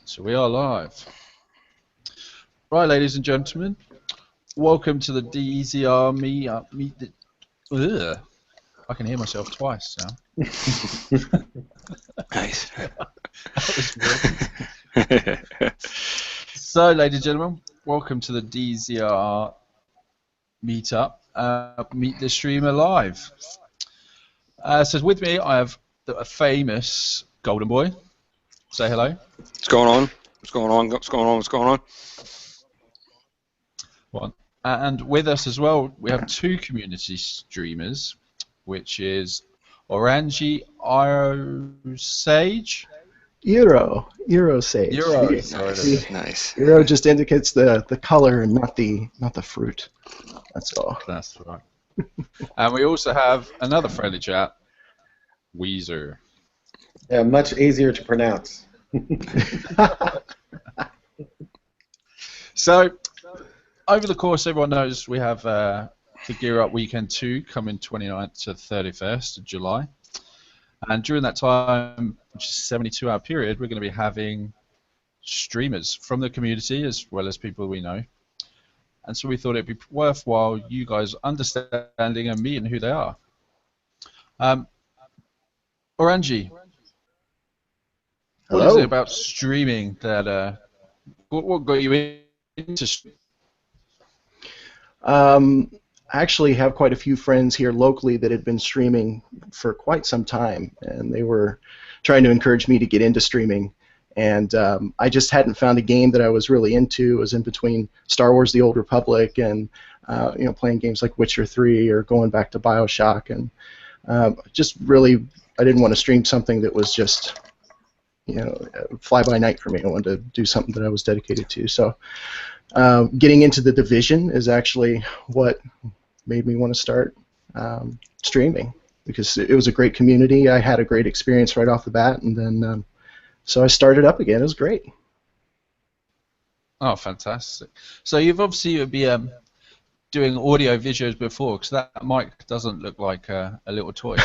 So we are live. Right, ladies and gentlemen, welcome to the DZR Meet the... Ugh, I can hear myself twice now. Nice. That was weird. So, ladies and gentlemen, welcome to the DZR Meetup, Meet the Streamer Live. So with me, I have a famous Golden Boy. Say hello. What's going on? What's going on? What's going on? What's going on? One. And with us as well, we have two community streamers, which is Orangi Sage. Euro Sage. Euro. Nice. Euro just indicates the color and not the fruit. That's all. That's right. And we also have another friendly chat, Weezer. Yeah, much easier to pronounce. So, over the course, everyone knows we have the Gear Up Weekend 2 coming 29th to 31st of July. And during that time, which is a 72-hour period, we're going to be having streamers from the community as well as people we know. And so we thought it'd be worthwhile you guys understanding and meeting who they are. Orangi, what is it about streaming that what got you into streaming? I actually have quite a few friends here locally that had been streaming for quite some time, and they were trying to encourage me to get into streaming. And I just hadn't found a game that I was really into. It was in between Star Wars: The Old Republic and playing games like Witcher 3 or going back to BioShock, and just really I didn't want to stream something that was just fly by night for me. I wanted to do something that I was dedicated to. So getting into The Division is actually what made me want to start streaming, because it was a great community. I had a great experience right off the bat, and then so I started up again. It was great. Oh, fantastic. So you've obviously been doing audio videos before, because that mic doesn't look like a little toy.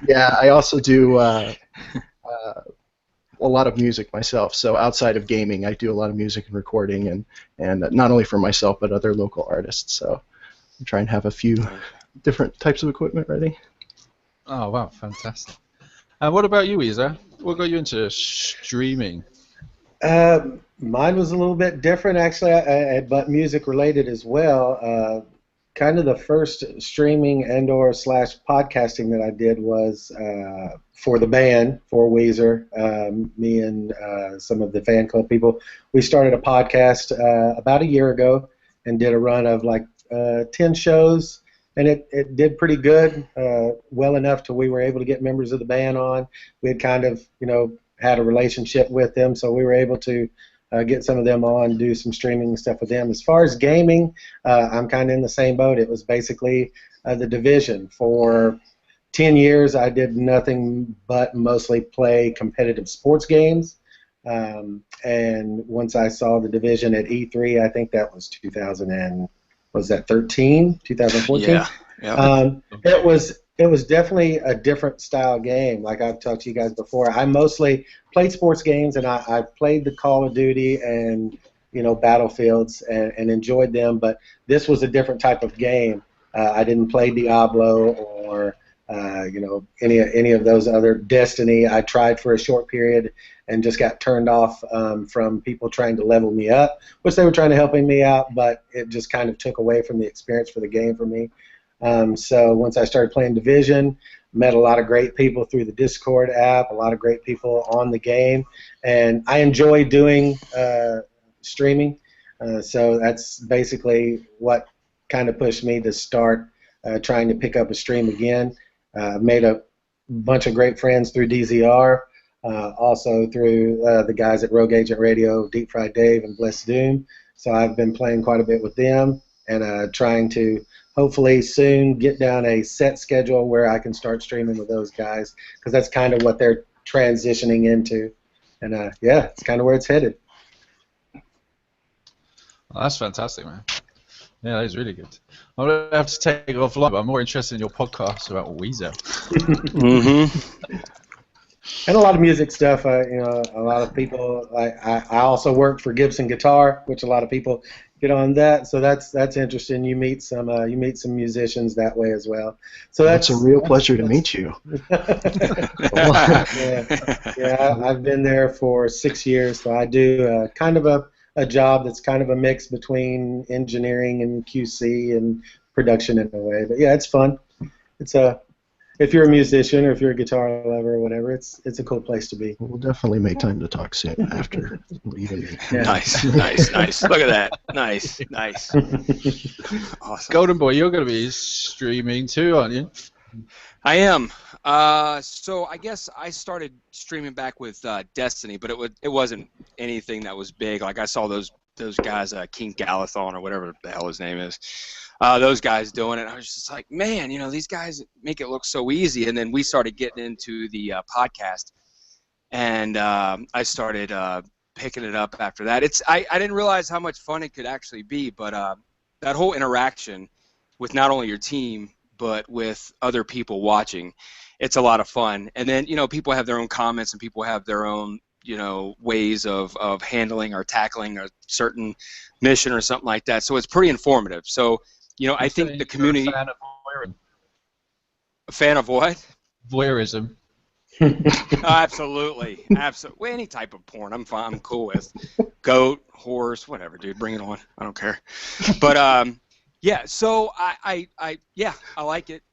Yeah, I also do a lot of music myself. So outside of gaming, I do a lot of music and recording, and not only for myself but other local artists. So I try and have a few different types of equipment ready. Oh, wow, fantastic. And what about you, Weezer? What got you into streaming? Mine was a little bit different, actually, but music related as well. Kind of the first streaming and/or / podcasting that I did was for the band, for Weezer. Me and some of the fan club people, we started a podcast about a year ago and did a run of like 10 shows, and it did pretty good, well enough to we were able to get members of the band on. We had kind of, had a relationship with them, so we were able to get some of them on, do some streaming stuff with them. As far as gaming, I'm kind of in the same boat. It was basically The Division. For 10 years, I did nothing but mostly play competitive sports games. And once I saw The Division at E3, I think that was 2013, 2014? Yeah. It was definitely a different style game. Like I've talked to you guys before, I mostly played sports games, and I played the Call of Duty and Battlefields and enjoyed them. But this was a different type of game. I didn't play Diablo or any of those other Destiny. I tried for a short period and just got turned off from people trying to level me up, which they were trying to helping me out, but it just kind of took away from the experience for the game for me. So once I started playing Division, met a lot of great people through the Discord app, a lot of great people on the game, and I enjoy doing streaming. So that's basically what kind of pushed me to start trying to pick up a stream again. Made a bunch of great friends through DZR, also through the guys at Rogue Agent Radio, Deep Fried Dave and Blessed Doom. So I've been playing quite a bit with them and trying to hopefully soon get down a set schedule where I can start streaming with those guys, because that's kind of what they're transitioning into. And yeah, it's kind of where it's headed. Well, that's fantastic, man. Yeah, that is really good. I'm going to have to take it offline, but I'm more interested in your podcast about Weezer. Mm-hmm. And a lot of music stuff. A lot of people. I also work for Gibson Guitar, which a lot of people get on that. So that's interesting. You meet some musicians that way as well. So It's a real pleasure to meet you. I've been there for 6 years. So I do kind of a job that's kind of a mix between engineering and QC and production in a way. But yeah, it's fun. It's if you're a musician or if you're a guitar lover or whatever, it's a cool place to be. We'll definitely make time to talk soon after leaving me. Yeah. Nice. Look at that. Nice. Awesome. Golden Boy, you're going to be streaming too, aren't you? I am. So I guess I started streaming back with Destiny, but it wasn't anything that was big. Like I saw those guys, King Galathon or whatever the hell his name is. Those guys doing it. I was just like, man, these guys make it look so easy. And then we started getting into the podcast, and I started picking it up after that. I didn't realize how much fun it could actually be, but that whole interaction with not only your team but with other people watching, it's a lot of fun. And then people have their own comments and people have their own ways of handling or tackling a certain mission or something like that. So it's pretty informative. So I think the community. A fan of what? Voyeurism. Absolutely. Well, any type of porn, I'm fine. I'm cool with. Goat, horse, whatever, dude. Bring it on. I don't care. But yeah. So I like it.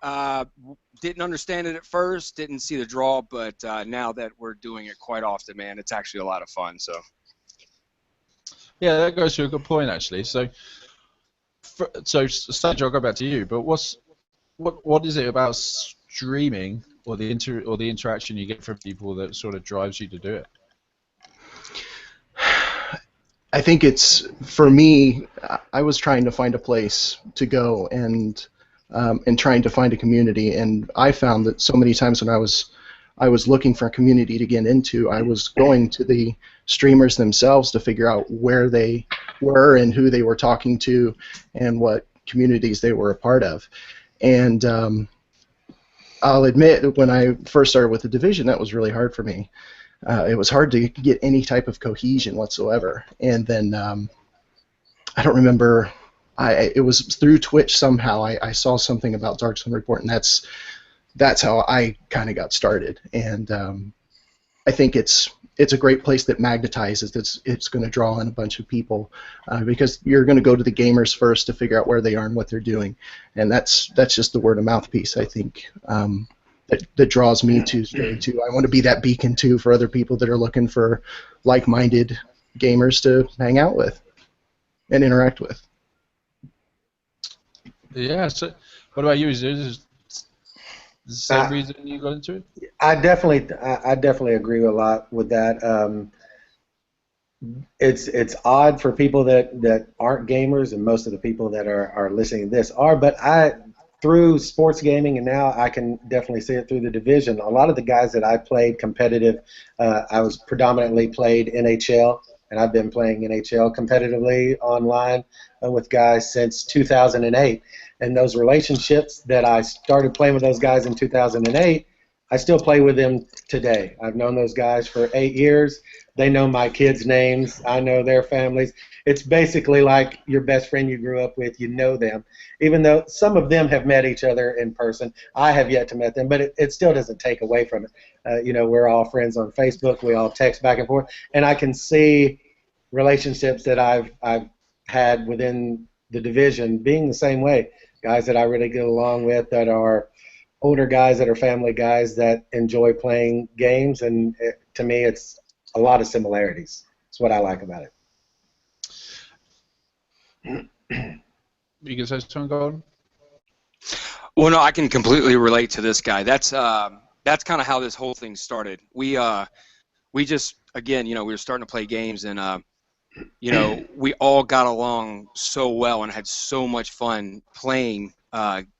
Didn't understand it at first. Didn't see the draw, but now that we're doing it quite often, man, it's actually a lot of fun. So. Yeah, that goes to a good point actually. So Sage, I'll go back to you. But what is it about streaming or the interaction you get from people that sort of drives you to do it? I think it's, for me, I was trying to find a place to go and trying to find a community, and I found that so many times when I was looking for a community to get into, I was going to the streamers themselves to figure out where they were and who they were talking to and what communities they were a part of. And I'll admit that when I first started with the division, that was really hard for me. It was hard to get any type of cohesion whatsoever. And then I don't remember, it was through Twitch somehow I saw something about Dark Zone Report, and that's how I kind of got started. And I think it's a great place that magnetizes. It's going to draw in a bunch of people because you're going to go to the gamers first to figure out where they are and what they're doing, and that's just the word of mouth piece. I think that draws me to stay too. I want to be that beacon too for other people that are looking for like-minded gamers to hang out with and interact with. Yeah. So, what about you? Is it the same reason you got into it? I definitely agree a lot with that. It's odd for people that aren't gamers, and most of the people that are listening to this are. But through sports gaming, and now I can definitely see it through the division. A lot of the guys that I played competitive, I was predominantly played NHL, and I've been playing NHL competitively online with guys since 2008. And those relationships that I started playing with those guys in 2008, I still play with them today. I've known those guys for 8 years. They know my kids' names. I know their families. It's basically like your best friend you grew up with. You know them. Even though some of them have met each other in person, I have yet to meet them, but it still doesn't take away from it. We're all friends on Facebook. We all text back and forth. And I can see relationships that I've had within the division being the same way. Guys that I really get along with, that are older guys, that are family guys, that enjoy playing games, and to me it's a lot of similarities. That's what I like about it. You can say something, Golden? Well, no, I can completely relate to this guy. That's kind of how this whole thing started. We just, again, we were starting to play games, and we all got along so well and had so much fun playing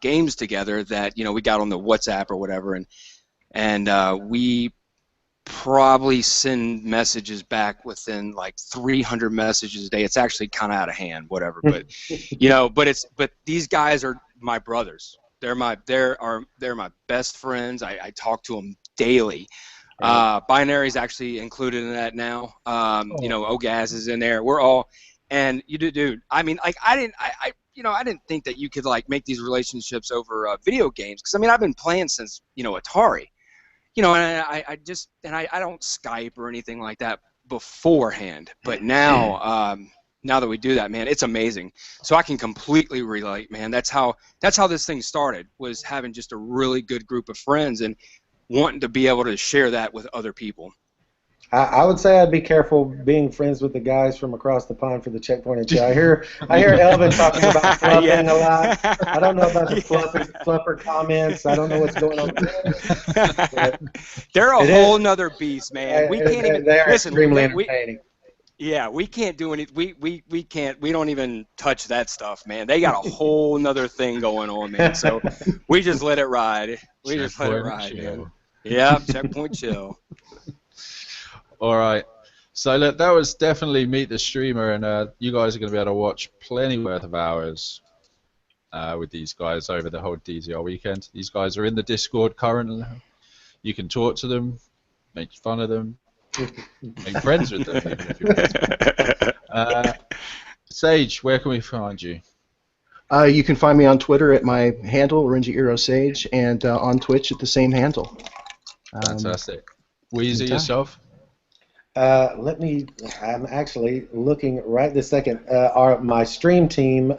games together that we got on the WhatsApp or whatever, and we probably send messages back within like 300 messages a day. It's actually kind of out of hand, whatever. But but these guys are my brothers. They're my best friends. I talk to them daily. Binary's actually included in that now. You know, Ogaz is in there. We're all, and you do, dude. I mean, like I didn't think that you could like make these relationships over video games, because I mean I've been playing since Atari, and I don't Skype or anything like that beforehand, but now now that we do that, man, it's amazing. So I can completely relate, man. That's how this thing started, was having just a really good group of friends and wanting to be able to share that with other people. I would say I'd be careful being friends with the guys from across the pond for the checkpoint and chill. I hear Elvin talking about fluffing a lot. I don't know about the fluffer comments. I don't know what's going on there. They're a whole nother beast, man. We can't even they're listen. Extremely entertaining. Yeah, we can't do any. We can't. We don't even touch that stuff, man. They got a whole nother thing going on, man. So we just let it ride. We just let it ride, man. Yeah, checkpoint chill. All right. So look, that was definitely Meet the Streamer, and you guys are going to be able to watch plenty worth of hours with these guys over the whole DZR weekend. These guys are in the Discord currently. You can talk to them, make fun of them, make friends with them, even if you want. Sage, where can we find you? You can find me on Twitter at my handle, RenjiIroSage, and on Twitch at the same handle. Fantastic. Weezy, yourself? I'm actually looking right this second. My stream team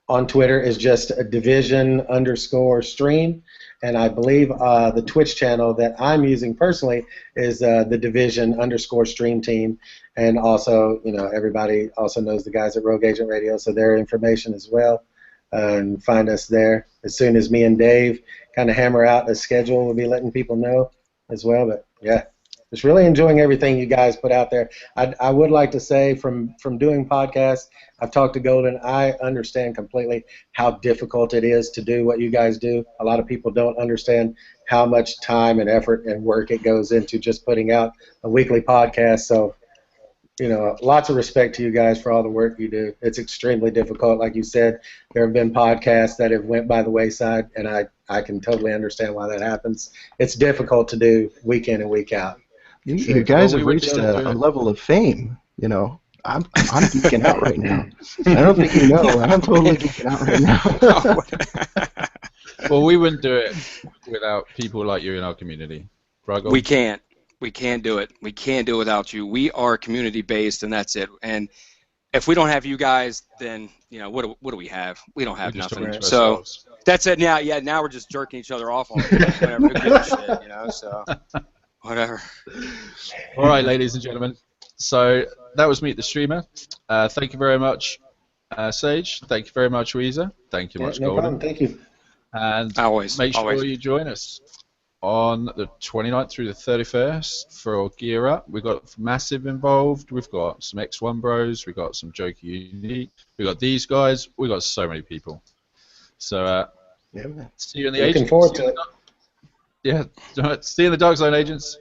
on Twitter is just a division_stream, and I believe the Twitch channel that I'm using personally is the division_stream team, and also, everybody also knows the guys at Rogue Agent Radio, so their information as well, and find us there. As soon as me and Dave kind of hammer out a schedule, we'll be letting people know as well, but yeah. Just really enjoying everything you guys put out there. I would like to say, from doing podcasts, I've talked to Golden, I understand completely how difficult it is to do what you guys do. A lot of people don't understand how much time and effort and work it goes into just putting out a weekly podcast. So, lots of respect to you guys for all the work you do. It's extremely difficult. Like you said, there have been podcasts that have went by the wayside, and I can totally understand why that happens. It's difficult to do week in and week out. You guys have reached a level of fame, I'm geeking out right now. I don't think you know. I'm totally geeking out right now. Well, we wouldn't do it without people like you in our community. Right, we can't. We can't do it. We can't do it without you. We are community-based, and that's it. And if we don't have you guys, then, what do we have? We don't have nothing. So that's it. Now we're just jerking each other off on whatever. Who gives a shit, so... Whatever. All right, ladies and gentlemen. So that was Meet the Streamer. Thank you very much, Sage. Thank you very much, Weezer. Thank you much, no Golden. problem. Thank you. And always, make sure you join us on the 29th through the 31st for Gear Up. We've got Massive involved. We've got some X1 Bros. We've got some Jokey Unique. We've got these guys. We've got so many people. So see you in the Looking forward to it. Yeah, see you in the Dark Zone, agents.